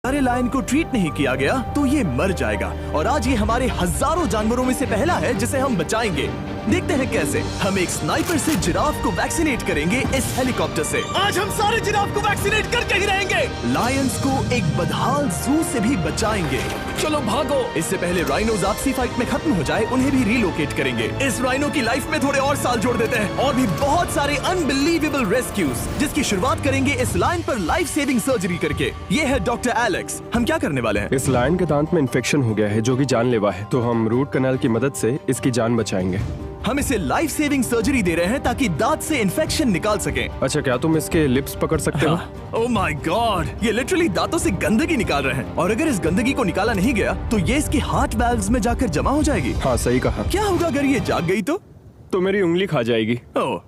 अरे लायन को ट्रीट नहीं किया गया तो ये मर जाएगा। और आज ये हमारे हजारों जानवरों में से पहला है जिसे हम बचाएंगे। देखते हैं कैसे। हम एक स्नाइपर से जिराफ को वैक्सीनेट करेंगे इस हेलीकॉप्टर से। आज हम सारे जिराफ को वैक्सीनेट करके ही रहेंगे। लायंस को एक बदहाल जू से भी बचाएंगे। चलो भागो। इससे पहले राइनोज आपसी फाइट में खत्म हो जाए उन्हें भी रिलोकेट करेंगे। इस राइनो की लाइफ में थोड़े और साल जोड़ देते हैं और भी बहुत सारे अनबिलीवेबल रेस्क्यूज, जिसकी शुरुआत करेंगे इस लायन पर लाइफ सेविंग सर्जरी करके। ये है डॉक्टर एलेक्स। हम क्या करने वाले हैं? इस लायन के दांत में इन्फेक्शन हो गया है जो कि जानलेवा है, तो हम रूट कैनाल की मदद से इसकी जान बचाएंगे। हम इसे लाइफ सेविंग सर्जरी दे रहे हैं ताकि दांत से इन्फेक्शन निकाल सकें। अच्छा, क्या तुम इसके लिप्स पकड़ सकते हो? ओह माय गॉड, ये लिटरली दांतों से गंदगी निकाल रहे हैं और अगर इस गंदगी को निकाला नहीं गया तो ये इसकी हार्ट वाल्व्स में जाकर जमा हो जाएगी। हाँ, सही कहा। क्या होगा अगर ये जाग गई तो मेरी उंगली खा जाएगी। ओह,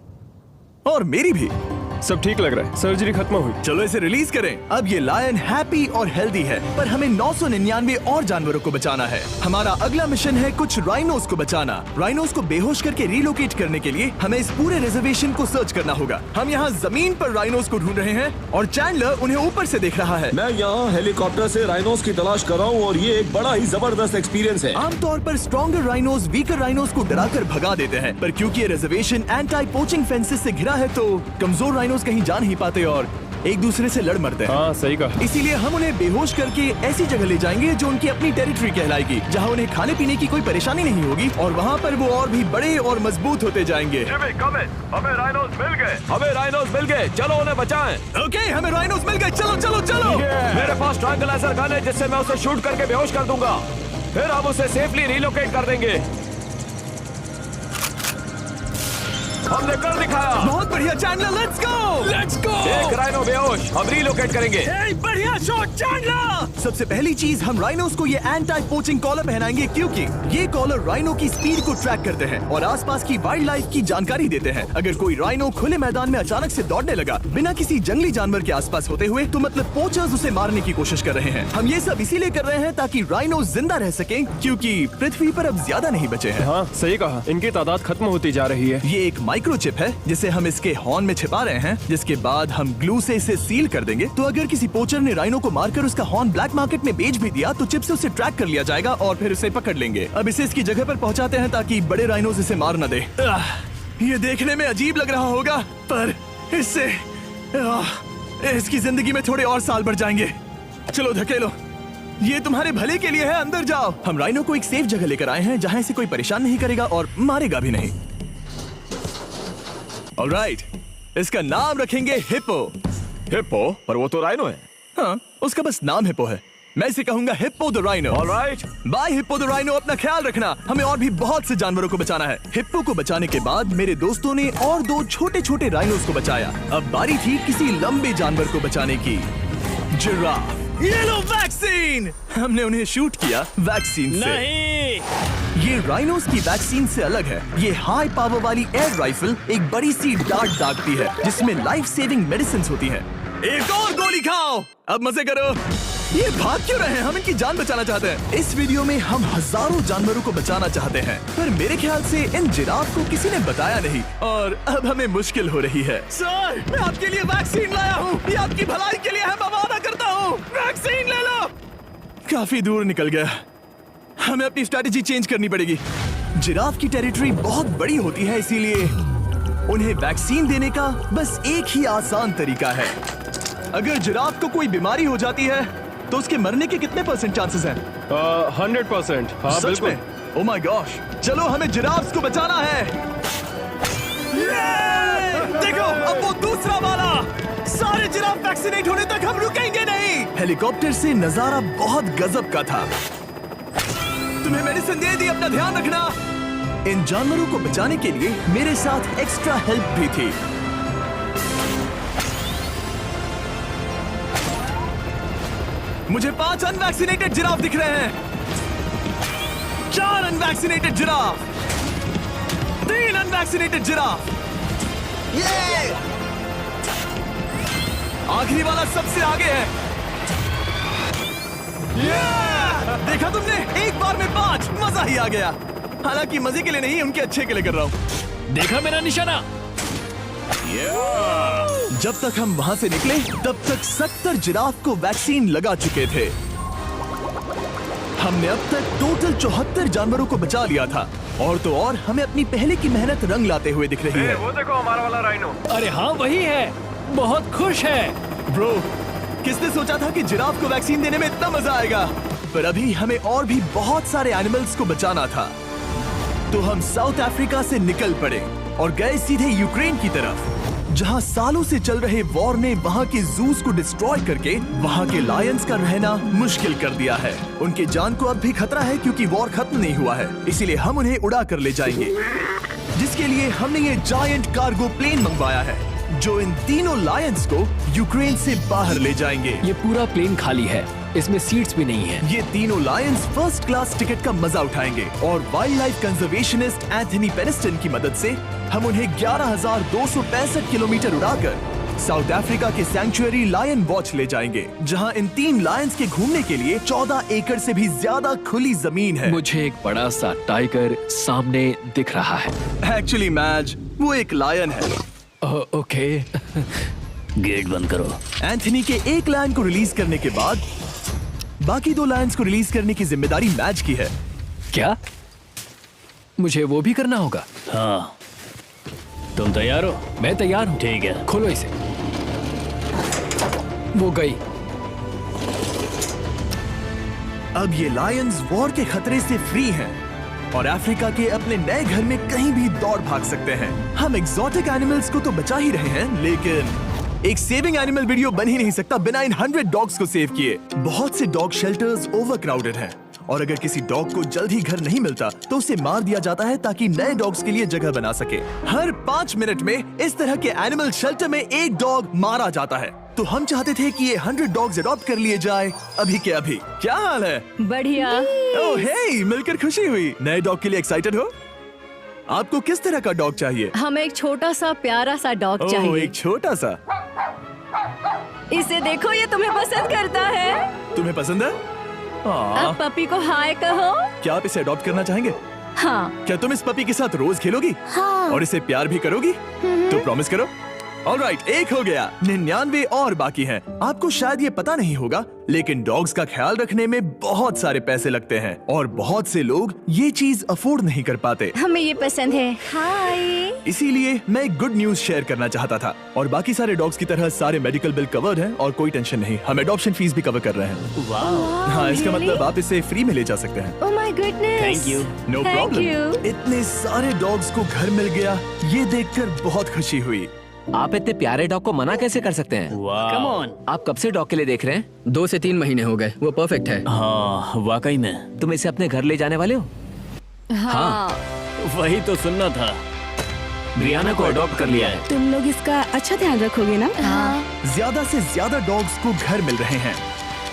और मेरी भी। सब ठीक लग रहा है, सर्जरी खत्म हुई। चलो इसे रिलीज करें। अब ये लायन हैप्पी और हेल्दी है, पर हमें 999 और जानवरों को बचाना है। हमारा अगला मिशन है कुछ राइनोस को बचाना। राइनोस को बेहोश करके रिलोकेट करने के लिए हमें इस पूरे रिजर्वेशन को सर्च करना होगा। हम यहाँ जमीन पर राइनोस को ढूंढ रहे हैं और चैंडलर उन्हें ऊपर से देख रहा है। मैं यहाँ हेलीकॉप्टर से राइनोस की तलाश कर रहा हूँ और ये एक बड़ा ही जबरदस्त एक्सपीरियंस है। आमतौर पर स्ट्रॉन्गर राइनोस वीकर राइनोस को डराकर भगा देते हैं, पर क्योंकि ये रिजर्वेशन एंटी पोचिंग फेंसेस से घिरा है तो कमजोर राइनोस कहीं जा नहीं पाते और एक दूसरे से लड़ मरते हैं। हाँ, सही कहा। इसीलिए हम उन्हें बेहोश करके ऐसी जगह ले जाएंगे जो उनकी अपनी टेरिटरी कहलाएगी, जहाँ उन्हें खाने पीने की कोई परेशानी नहीं होगी और वहाँ पर वो और भी बड़े और मजबूत होते जाएंगे। हमें राइनोस मिल गए। हमें राइनोस मिल गए, चलो उन्हें बचाएं। ओके, हमें राइनोस मिल गए। चलो चलो चलो। मेरे पास ट्रैंकुलाइजर गन है जिससे मैं उसे शूट करके बेहोश कर दूंगा, फिर हम उसे सेफली रिलोकेट कर देंगे। हमने कर दिखाया। बहुत बढ़िया चैंडलर, लेट्स गो। एक राइनो बेहोश, हम रिलोकेट करेंगे। बढ़िया शॉट चैंडलर। सबसे पहली चीज, हम राइनोस को ये एंटी पोचिंग कॉलर पहनाएंगे क्योंकि ये कॉलर राइनो की स्पीड को ट्रैक करते हैं और आसपास की वाइल्ड लाइफ की जानकारी देते हैं। अगर कोई राइनो खुले मैदान में अचानक से दौड़ने लगा बिना किसी जंगली जानवर के आसपास होते हुए, तो मतलब पोचर्स उसे मारने की कोशिश कर रहे हैं। हम ये सब इसीलिए कर रहे हैं ताकि राइनो जिंदा रह सके, क्योंकि पृथ्वी पर अब ज्यादा नहीं बचे हैं। हाँ, सही कहा। इनकी तादाद खत्म होती जा रही है। ये एक माइक्रोचिप है जिसे हम इसके हॉर्न में छिपा रहे हैं, जिसके बाद हम ग्लू से इसे सील कर देंगे। तो अगर किसी पोचर ने राइनो को मारकर उसका हॉर्न ब्लैक मार्केट में बेच भी दिया तो चिप से उसे ट्रैक कर लिया जाएगा और फिर उसे पकड़ लेंगे। अब इसे इसकी जगह पर पहुंचाते हैं ताकि बड़े राइनोस इसे मार न दे। ये देखने में अजीब लग रहा होगा, पर इससे इसकी जिंदगी में थोड़े और साल बढ़ जाएंगे। चलो धकेलो, ये तुम्हारे भले के लिए है, अंदर जाओ। हम राइनो को एक सेफ जगह लेकर आए हैं जहाँ इसे कोई परेशान नहीं करेगा और मारेगा भी नहीं। ऑलराइट, इसका नाम रखेंगे हिप्पो। हिप्पो? पर वो तो राइनो है। हाँ, उसका बस नाम हिप्पो है। मैं इसे कहूंगा hippo the rhino. Alright, bye hippo the rhino. अपना ख्याल रखना, हमें और भी बहुत से जानवरों को बचाना है। हिप्पो को बचाने के बाद मेरे दोस्तों ने और 2 छोटे छोटे राइनोस को बचाया। अब बारी थी किसी लंबे जानवर को बचाने की। जिराफ। ये लो वैक्सीन। हमने उन्हें शूट किया वैक्सीन से। नहीं, ये राइनोस की वैक्सीन से अलग है। ये हाई पावर वाली एयर राइफल एक बड़ी सी डार्ट दागती है जिसमें लाइफ सेविंग मेडिसिन होती है। एक और गोली खाओ, अब मजे करो। ये भाग क्यों रहे हैं? हम इनकी जान बचाना चाहते हैं। इस वीडियो में हम हजारों जानवरों को बचाना चाहते हैं, पर मेरे ख्याल से इन जिराफ को किसी ने बताया नहीं और अब हमें मुश्किल हो रही है। सर, मैं आपके लिए वैक्सीन लाया हूँ। ये आपकी भलाई के लिए है, मैं वादा करता हूँ। वैक्सीन ले लो। काफी दूर निकल गया, हमें अपनी स्ट्रैटेजी चेंज करनी पड़ेगी। जिराफ की टेरिटरी बहुत बड़ी होती है, इसीलिए उन्हें वैक्सीन देने का बस एक ही आसान तरीका है। अगर जिराफ को कोई बीमारी हो जाती है तो उसके मरने के कितने % चांसेस हैं? 100%। हाँ, सच बिल्कुल। में? ओह माय गॉश, चलो हमें जिराफ्स को बचाना है। देखो, अब वो दूसरा वाला। सारे जिराफ वैक्सीनेट होने तक हम रुकेंगे नहीं। हेलीकॉप्टर से नजारा बहुत गजब का था। तुम्हें मेडिसिन दे दी, अपना ध्यान रखना। इन जानवरों को बचाने के लिए मेरे साथ एक्स्ट्रा हेल्प भी थी। मुझे 5 अनवैक्सीनेटेड जिराफ दिख रहे हैं। 4 अनवैक्सीनेटेड जिराफ, 3 अनवैक्सीनेटेड जिराफ। ये आखिरी वाला सबसे आगे है। देखा तुमने, एक बार में 5। मजा ही आ गया। हालांकि मजे के लिए नहीं, उनके अच्छे के लिए कर रहा हूँ। देखा मेरा निशाना। जब तक हम वहाँ से निकले तब तक 70 जिराफ को वैक्सीन लगा चुके थे। हमने अब तक टोटल 74 जानवरों को बचा लिया था। और तो और हमें अपनी पहले की मेहनत रंग लाते हुए दिख रही है। वो देखो हमारा वाला राइनो। अरे हाँ वही है, बहुत खुश है। ब्रो, किसने सोचा था कि जिराफ को वैक्सीन देने में इतना मजा आएगा। पर अभी हमें और भी बहुत सारे एनिमल्स को बचाना था। तो हम साउथ अफ्रीका से निकल पड़े और गए सीधे यूक्रेन की तरफ, जहां सालों से चल रहे वॉर ने वहां के जूस को डिस्ट्रॉय करके वहां के लायंस का रहना मुश्किल कर दिया है। उनके जान को अब भी खतरा है क्योंकि वॉर खत्म नहीं हुआ है, इसीलिए हम उन्हें उड़ा कर ले जाएंगे। जिसके लिए हमने ये जायंट कार्गो प्लेन मंगवाया है जो इन तीनों लायंस को यूक्रेन से बाहर ले जाएंगे। ये पूरा प्लेन खाली है, इसमेमें सीट्स भी नहीं है। ये तीनों लायंस फर्स्ट क्लास टिकट का मजा उठाएंगे और वाइल्ड लाइफ कंजर्वेशनिस्ट एंथनी पेनिस्टन की मदद से हम उन्हें 11,265 किलोमीटर उड़ाकर साउथ अफ्रीका के सैंक्चुअरी लायन वॉच ले जाएंगे, जहां इन 3 लायंस के घूमने के लिए 14 एकड़ से भी ज्यादा खुली जमीन है। मुझे एक बड़ा सा टाइगर सामने दिख रहा है। एक्चुअली मैच, वो एक लायन है। ओके। गेट बंद करो। एंथनी के एक लायन को रिलीज करने के बाद बाकी 2 लायंस को रिलीज करने की जिम्मेदारी मैच की है। क्या मुझे वो भी करना होगा? हाँ, तुम तैयार हो? मैं तैयार हूँ। ठीक है। खोलो इसे। वो गई। अब ये लायंस वॉर के खतरे से फ्री हैं और अफ्रीका के अपने नए घर में कहीं भी दौड़ भाग सकते हैं। हम एग्जॉटिक एनिमल्स को तो बचा ही रहे हैं, लेकिन एक सेविंग एनिमल वीडियो बन ही नहीं सकता बिना इन 100 डॉग्स को सेव किए। बहुत से डॉग शेल्टर्स ओवरक्राउडेड हैं और अगर किसी डॉग को जल्द ही घर नहीं मिलता तो उसे मार दिया जाता है ताकि नए डॉग्स के लिए जगह बना सके। हर 5 मिनट में इस तरह के एनिमल शेल्टर में एक डॉग मारा जाता है। तो हम चाहते थे कि ये 100 डॉग्स अडॉप्ट कर लिए जाए अभी के अभी। क्या हाल है? बढ़िया। ओह हे, मिलकर खुशी हुई। नए डॉग के लिए एक्साइटेड हो? आपको किस तरह का डॉग चाहिए? हमें एक छोटा सा प्यारा सा डॉग ओह, चाहिए। एक छोटा सा। इसे देखो, ये तुम्हें पसंद करता है। तुम्हें पसंद है? अब पपी को हाय कहो। क्या आप इसे अडॉप्ट करना चाहेंगे? हाँ। क्या तुम इस पपी के साथ रोज खेलोगी? हाँ। और इसे प्यार भी करोगी? तो प्रॉमिस करो। ऑलराइट, एक हो गया। 99 और बाकी हैं। आपको शायद ये पता नहीं होगा, लेकिन डॉग्स का ख्याल रखने में बहुत सारे पैसे लगते हैं और बहुत से लोग ये चीज अफोर्ड नहीं कर पाते। हमें ये पसंद है। हाय। इसीलिए मैं एक गुड न्यूज शेयर करना चाहता था। और बाकी सारे डॉग्स की तरह सारे मेडिकल बिल कवर्ड हैं और कोई टेंशन नहीं। हम एडॉप्शन फीस भी कवर कर रहे हैं। हाँ, इसका मतलब आप इसे फ्री में ले जा सकते हैं। Oh my goodness. Thank you. No Thank problem. you. इतने सारे डॉग्स को घर मिल गया, ये देखकर बहुत खुशी हुई। आप इतने प्यारे डॉग को मना कैसे कर सकते हैं? Come on. आप कब से डॉग के लिए देख रहे हैं? 2 से 3 महीने हो गए, वो परफेक्ट है। हाँ, वाकई में। तुम इसे अपने घर ले जाने वाले हो? हाँ। वही तो सुनना था। ब्रियाना को अडॉप्ट कर लिया है। तुम लोग इसका अच्छा ध्यान रखोगे ना? हाँ। ज्यादा से ज्यादा डॉग्स को घर मिल रहे हैं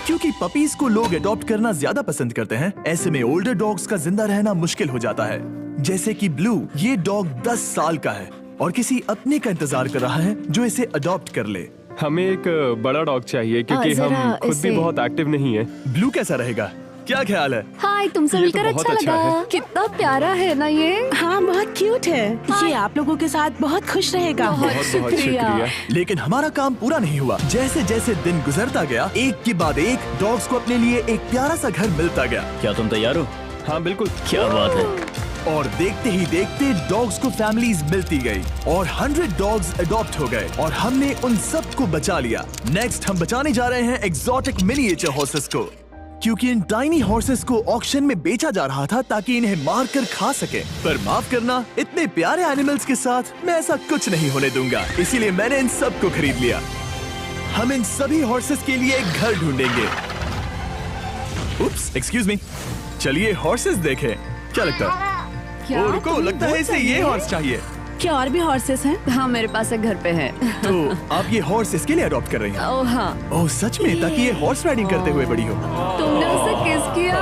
क्योंकि पपीज को लोग अडॉप्ट करना ज्यादा पसंद करते हैं। ऐसे में ओल्डर डॉग्स का जिंदा रहना मुश्किल हो जाता है। जैसे कि ब्लू, ये डॉग 10 साल का है और किसी अपने का इंतजार कर रहा है जो इसे अडॉप्ट कर ले। हमें एक बड़ा डॉग चाहिए क्योंकि जरा हम खुद भी इसे- बहुत एक्टिव नहीं है। ब्लू कैसा रहेगा? क्या ख्याल है? हाय, तुमसे ये तो मिलकर बहुत अच्छा अच्छा लगा। है। कितना प्यारा है ना ये। हाँ, बहुत क्यूट है। ये आप लोगों के साथ बहुत खुश रहेगा। बहुत बहुत शुक्रिया। शुक्रिया। लेकिन हमारा काम पूरा नहीं हुआ। जैसे जैसे दिन गुजरता गया, एक के बाद एक डॉग्स को अपने लिए एक प्यारा सा घर मिलता गया। क्या तुम तैयार हो? हाँ बिल्कुल। क्या बात है। और देखते ही देखते डॉग्स को फैमिलीज मिलती गई और 100 डॉग्स अडॉप्ट हो गए और हमने उन सब को बचा लिया। नेक्स्ट हम बचाने जा रहे हैं एग्जॉटिक मिनिएचर हॉर्सेस को, क्योंकि इन टाइनी हॉर्सेस को ऑक्शन में बेचा जा रहा था ताकि इन्हें मार कर खा सके। पर माफ करना, इतने प्यारे एनिमल्स के साथ मैं ऐसा कुछ नहीं होने दूंगा। इसीलिए मैंने इन सब को खरीद लिया। हम इन सभी हॉर्सेस के लिए एक घर ढूंढेंगे। उप्स, एक्सक्यूज मी। चलिए हॉर्सेस देखें। क्या लगता है? क्या? ओ, रुको, लगता है इसे ये हॉर्स चाहिए। क्या और भी हॉर्सेस हैं? हाँ, मेरे पास एक घर पे है। तो आप ये हॉर्स इसके लिए अडॉप्ट कर रही हैं? ओह हाँ। ओह सच में? ताकि ये हॉर्स राइडिंग करते हुए बड़ी हो। तुमने उसे किस किया?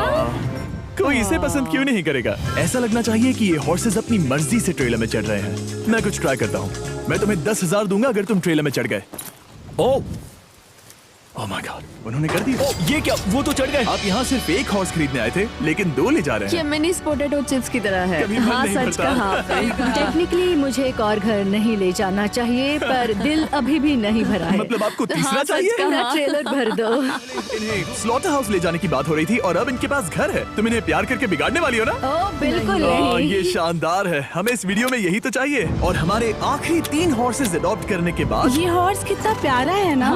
कोई इसे पसंद क्यों नहीं करेगा? ऐसा लगना चाहिए कि ये हॉर्सेस अपनी मर्जी से ट्रेलर में चढ़ रहे हैं। मैं कुछ ट्राई करता हूँ। मैं तुम्हें 10,000 दूंगा अगर तुम ट्रेलर में चढ़ गए। ओ, ओह माय गॉड, उन्होंने कर दिया। ये क्या, वो तो चढ़ गए। आप यहाँ सिर्फ एक हॉर्स खरीदने आए थे, लेकिन 2 ले जा रहे ये हैं। मिनी पोटैटो चिप्स की तरह है। कभी मन हाँ नहीं सच भरता। कहा। टेक्निकली मुझे एक और घर नहीं ले जाना चाहिए, पर दिल अभी भी नहीं भरा है। मतलब आपको तीसरा हाँ, सच चाहिए? कहा। ट्रेलर भर दो। इन्हें स्लॉटर हाउस ले जाने की बात हो रही थी और अब इनके पास घर है। तुम इन्हें प्यार करके बिगाड़ने वाली हो ना? ओ बिल्कुल हाँ, नहीं। ये शानदार है। हमें इस वीडियो में यही तो चाहिए। और हमारे आखिरी 3 हॉर्सेज अडॉप्ट करने के बाद ये हॉर्स कितना प्यारा है ना।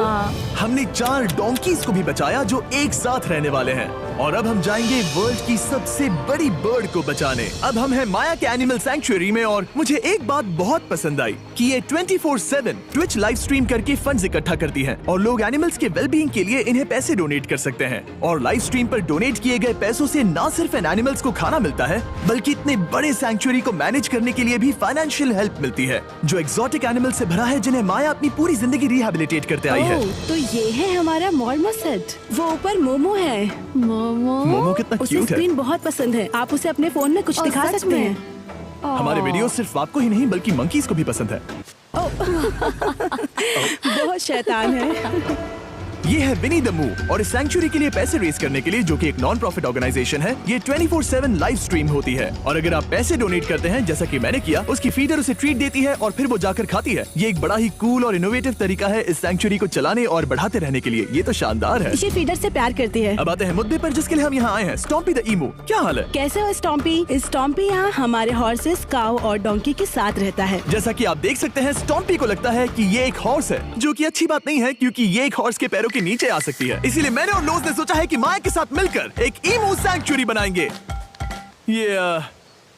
हमने 4 डोंकीज को भी बचाया जो एक साथ रहने वाले हैं। और अब हम जाएंगे वर्ल्ड की सबसे बड़ी बर्ड को बचाने। अब हम हैं माया के एनिमल सैंक्चुअरी में और मुझे एक बात बहुत पसंद आई कि ये 24/7 ट्विच लाइव स्ट्रीम करके फंड्स इकट्ठा करती है और लोग एनिमल्स के वेलबींग के लिए इन्हें पैसे डोनेट कर सकते हैं। और लाइव स्ट्रीम पर डोनेट किए गए पैसों से न सिर्फ इन एनिमल्स को खाना मिलता है, बल्कि इतने बड़े सैंक्चुअरी को मैनेज करने के लिए भी फाइनेंशियल हेल्प मिलती है, जो एक्सोटिक एनिमल से भरा है जिन्हें माया अपनी पूरी जिंदगी रिहैबिलिटेट करते आई है। तो ये है हमारा मॉर्मोसेट। वो ऊपर मोमो है। मोमो कितना उसे क्यूट है। स्क्रीन बहुत पसंद है। आप उसे अपने फोन में कुछ और दिखा सच सकते में? हैं। हमारे वीडियो सिर्फ आपको ही नहीं बल्कि मंकीज को भी पसंद है। बहुत शैतान है। ये है विनी द मू और इस सैंक्चुअरी के लिए पैसे रेज करने के लिए, जो कि एक नॉन प्रॉफिट ऑर्गेनाइजेशन है, ये 24/7 लाइव स्ट्रीम होती है। और अगर आप पैसे डोनेट करते हैं, जैसा कि मैंने किया, उसकी फीडर उसे ट्रीट देती है और फिर वो जाकर खाती है। ये एक बड़ा ही कूल और इनोवेटिव तरीका है इस सैंक्चुअरी को चलाने और बढ़ाते रहने के लिए। ये तो शानदार है। ये फीडर से प्यार करती है। अब आते हैं मुद्दे पर जिसके लिए हम यहाँ आए हैं, स्टॉम्पी द ईमू। क्या हाल है? कैसे हो स्टॉम्पी? स्टॉम्पी यहाँ हमारे हॉर्सेस, काऊ और डोंकी के साथ रहता है। जैसा कि आप देख सकते हैं, स्टॉम्पी को लगता है कि ये एक हॉर्स है, जो कि अच्छी बात नहीं है क्योंकि ये एक हॉर्स के पैरों के नीचे आ सकती है। इसीलिए मैंने और लोज ने सोचा है कि माया के साथ मिलकर एक ईमू सैंक्चुअरी बनाएंगे। ये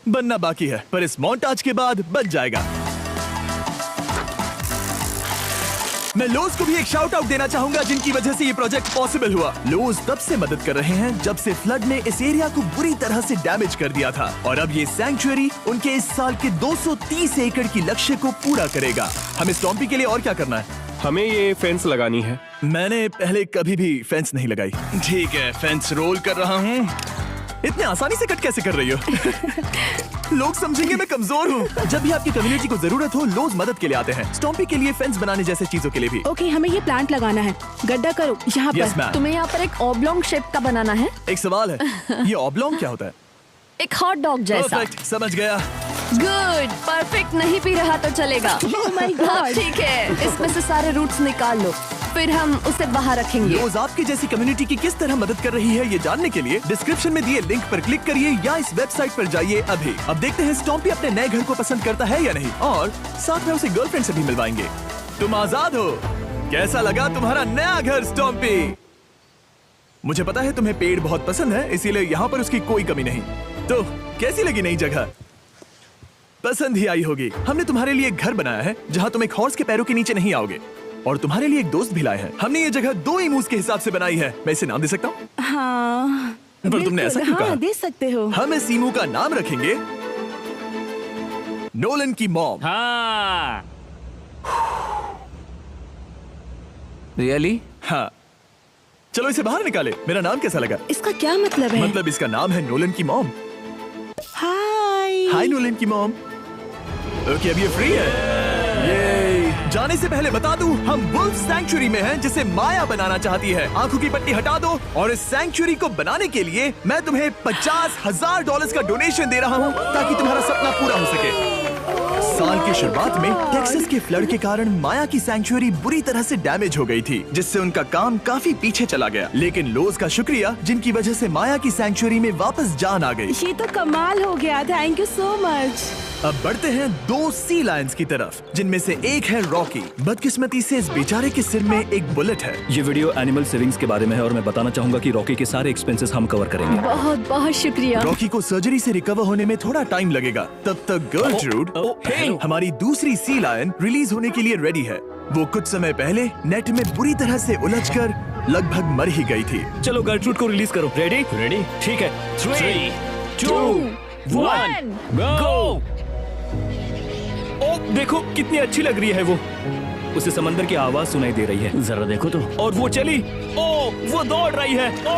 बनना बाकी है, पर इस मोंटाज के बाद बन जाएगा। मैं लोज को भी एक शाउट आउट देना चाहूंगा, जिनकी वजह से ये प्रोजेक्ट पॉसिबल हुआ। लोज तब से मदद कर रहे हैं जब से फ्लड ने इस एरिया को बुरी तरह से डैमेज कर दिया था, और अब ये सैंक्चुअरी उनके इस साल के 230 एकड़ की लक्ष्य को पूरा करेगा। हमें स्टॉम्पी के लिए और क्या करना है? हमें ये फेंस लगानी है। मैंने पहले कभी भी फेंस नहीं लगाई। ठीक है, फेंस रोल कर रहा हूँ। इतने आसानी से कट कैसे कर रही हो? लोग समझेंगे मैं कमजोर हूँ। जब भी आपकी कम्युनिटी को जरूरत हो, लोग मदद के लिए आते हैं, स्टॉम्पी के लिए फेंस बनाने जैसे चीजों के लिए भी। ओके, हमें ये प्लांट लगाना है। गड्ढा करो यहाँ यस पर। मैम। तुम्हें यहाँ पर एक ऑब्लोंग शेप का बनाना है, एक सवाल है, ये ऑब्लोंग क्या होता है? एक हॉट डॉग जैसा। परफेक्ट, समझ गया। गुड, परफेक्ट नहीं पी रहा तो चलेगा। Oh my God. हाँ, ठीक है, इसमें से सारे रूट्स निकाल लो, फिर हम उसे बाहर रखेंगे। लोज आपकी जैसी कम्युनिटी की किस तरह मदद कर रही है, ये जानने के लिए डिस्क्रिप्शन में दिए लिंक पर क्लिक करिए या इस वेबसाइट पर जाइए अभी। अब देखते हैं स्टॉम्पी अपने नए घर को पसंद करता है या नहीं, और साथ में उसे गर्लफ्रेंड से भी मिलवाएंगे। तुम आजाद हो। कैसा लगा तुम्हारा नया घर स्टॉम्पी? मुझे पता है तुम्हें पेड़ बहुत पसंद है, इसीलिए यहाँ पर उसकी कोई कमी नहीं। तो कैसी लगी नई जगह? पसंद ही आई होगी। हमने तुम्हारे लिए एक घर बनाया है जहाँ तुम एक हॉर्स के पैरों के नीचे नहीं आओगे, और तुम्हारे लिए एक दोस्त भी लाए हैं। हमने ये जगह 2 ईमूस के हिसाब से बनाई है। मैं इसे नाम दे सकता हूँ? हाँ, पर तुमने ऐसा क्यों हाँ, कहा? दे सकते हो। हम इस ईमू का नाम रखेंगे नोलन की मॉम। हाँ। रियली? हाँ, चलो इसे बाहर निकाले। मेरा नाम कैसा लगा? इसका क्या मतलब है? मतलब इसका नाम है नोलन की मॉम। हाय। हाय नोलन की मॉम। ओके, अब ये फ्री है। ये जाने से पहले बता दूं, हम वुल्फ सैंक्चुअरी में हैं, जिसे माया बनाना चाहती है। आंखों की पट्टी हटा दो, और इस सैंक्चुअरी को बनाने के लिए मैं तुम्हें $50,000 का डोनेशन दे रहा हूं, ताकि तुम्हारा सपना पूरा हो सके। साल की शुरुआत में टेक्सास के फ्लड के कारण माया की सैंक्चुअरी बुरी तरह से डैमेज हो गई थी, जिससे उनका काम काफी पीछे चला गया। लेकिन लोज का शुक्रिया, जिनकी वजह से माया की सैंक्चुअरी में वापस जान आ गई। ये तो कमाल हो गया। Thank you so much. अब बढ़ते हैं 2 सी लायंस की तरफ, जिनमें से एक है रॉकी। बदकिस्मती से इस बेचारे के सिर में एक बुलेट है। ये वीडियो एनिमल सेविंग्स के बारे में है और मैं बताना चाहूंगा कि रॉकी के सारे एक्सपेंसेस हम कवर करेंगे। बहुत बहुत शुक्रिया। रॉकी को सर्जरी से रिकवर होने में थोड़ा टाइम लगेगा। तब तक गर्लट्रूड, हमारी दूसरी सी लायन, रिलीज होने के लिए रेडी है। वो कुछ समय पहले नेट में बुरी तरह से उलझकर लगभग मर ही गई थी। चलो गर्लट्रूड को रिलीज करो। रेडी? रेडी? ठीक है। 3, 2, 1, गो! ओ देखो कितनी अच्छी लग रही है वो। उसे समंदर की आवाज सुनाई दे रही है। जरा देखो तो। और वो चली। ओ वो दौड़ रही है। ओ।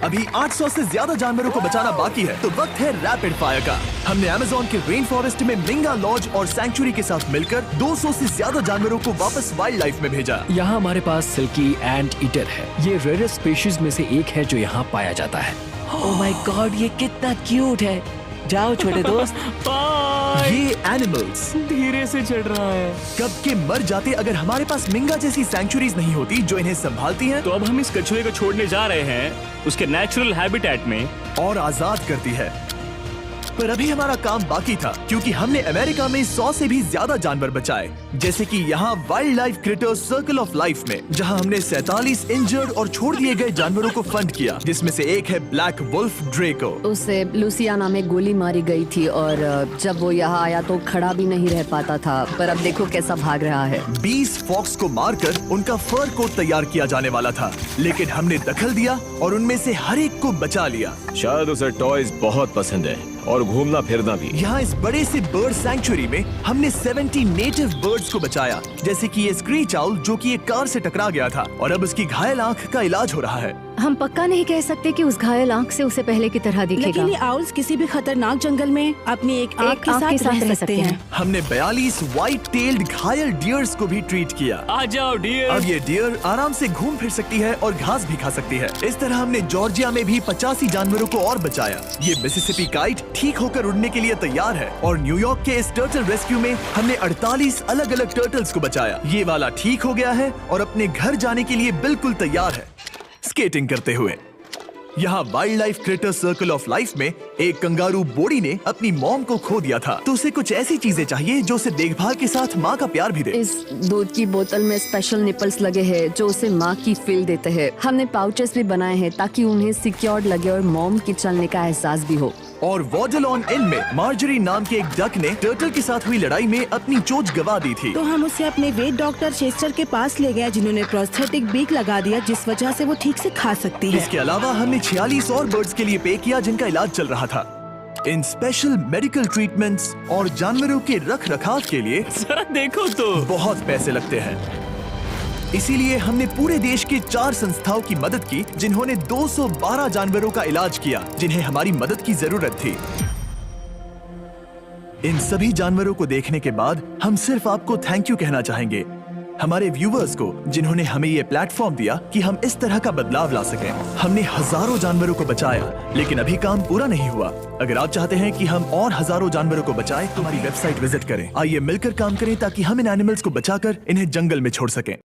अब अभी 800 से ज्यादा जानवरों को बचाना बाकी है, तो वक्त है रैपिड फायर का। हमने अमेज़न के रेन फॉरेस्ट में मिंगा लॉज और सैंक्चुरी के साथ मिलकर 200 से ज्यादा जानवरों को वापस वाइल्ड लाइफ में भेजा। यहाँ हमारे पास सिल्की एंट ईटर है। ये रेयरेस्ट स्पीशीज में से एक है जो यहाँ पाया जाता है। ओह माय गॉड, ये कितना क्यूट है। जाओ छोटे दोस्त। ये एनिमल्स धीरे से चढ़ रहा है। कब के मर जाते अगर हमारे पास मिंगा जैसी सैंक्चुरीज नहीं होती जो इन्हें संभालती हैं तो अब हम इस कछुए को छोड़ने जा रहे हैं उसके नेचुरल हैबिटेट में और आजाद करती है। पर अभी हमारा काम बाकी था, क्योंकि हमने अमेरिका में 100 से भी ज्यादा जानवर बचाए, जैसे कि यहाँ wild life creators circle of life में, जहाँ हमने 47 इंजर्ड और छोड़ दिए गए जानवरों को फंड किया, जिसमें से एक है ब्लैक वुल्फ ड्रेको। उसे लुसियाना में गोली मारी गई थी और जब वो यहाँ आया तो खड़ा भी नहीं रह पाता था, पर अब देखो कैसा भाग रहा है। 20 फॉक्स को मारकर उनका फर कोट तैयार किया जाने वाला था, लेकिन हमने दखल दिया और उनमें से हर एक को बचा लिया। शायद उसे टॉयज बहुत पसंद है और घूमना फिरना भी। यहाँ इस बड़े से बर्ड सैंक्चुरी में हमने 70 नेटिव बर्ड्स को बचाया, जैसे कि ये स्क्रीच आउल जो कि एक कार से टकरा गया था और अब उसकी घायल आंख का इलाज हो रहा है। हम पक्का नहीं कह सकते कि उस घायल आंख से उसे पहले की तरह दिखेगा। लेकिन ये आउल्स किसी भी खतरनाक जंगल में अपनी एक आंख के साथ रह सकते हैं। हमने 42 व्हाइट टेल्ड घायल डियर्स को भी ट्रीट किया। आ जाओ डियर। अब ये डियर आराम से घूम फिर सकती है और घास भी खा सकती है। इस तरह हमने जॉर्जिया में भी 85 जानवरों को और बचाया। ये मिसिसिपी काइट ठीक होकर उड़ने के लिए तैयार है और न्यूयॉर्क के इस टर्टल रेस्क्यू में हमने 48 अलग अलग टर्टल्स को बचाया। ये वाला ठीक हो गया है और अपने घर जाने के लिए बिल्कुल तैयार है स्केटिंग करते हुए। यहाँ wild life creator circle of life में एक कंगारू बोडी ने अपनी मॉम को खो दिया था, तो उसे कुछ ऐसी चीजें चाहिए जो उसे देखभाल के साथ माँ का प्यार भी दे। इस दूध की बोतल में स्पेशल निपल्स लगे हैं जो उसे माँ की फील देते हैं। हमने पाउचेस भी बनाए हैं ताकि उन्हें सिक्योर्ड लगे और मॉम के चलने का एहसास भी हो। और वॉडलॉन इन में मार्जरी नाम के एक डक ने टर्टल के साथ हुई लड़ाई में अपनी चोंच गवा दी थी, तो हम उसे अपने वेट डॉक्टर चेस्टर के पास ले गए, जिन्होंने प्रोस्थेटिक बीक लगा दिया जिस वजह से वो ठीक से खा सकती है। इसके अलावा हमने 46 और बर्ड्स के लिए पे किया जिनका इलाज चल रहा था। इन स्पेशल मेडिकल ट्रीटमेंट्स और जानवरों के रख रखाव के लिए जरा देखो तो बहुत पैसे लगते हैं। इसीलिए हमने पूरे देश के 4 संस्थाओं की मदद की जिन्होंने 212 जानवरों का इलाज किया जिन्हें हमारी मदद की जरूरत थी। इन सभी जानवरों को देखने के बाद हम सिर्फ आपको थैंक यू कहना चाहेंगे, हमारे व्यूवर्स को जिन्होंने हमें ये प्लेटफॉर्म दिया कि हम इस तरह का बदलाव ला सकें। हमने हजारों जानवरों को बचाया, लेकिन अभी काम पूरा नहीं हुआ। अगर आप चाहते हैं कि हम और हजारों जानवरों को बचाएं, तो हमारी वेबसाइट विजिट करें। आइए मिलकर काम करें ताकि हम इन एनिमल्स को बचाकर इन्हें जंगल में छोड़ सकें।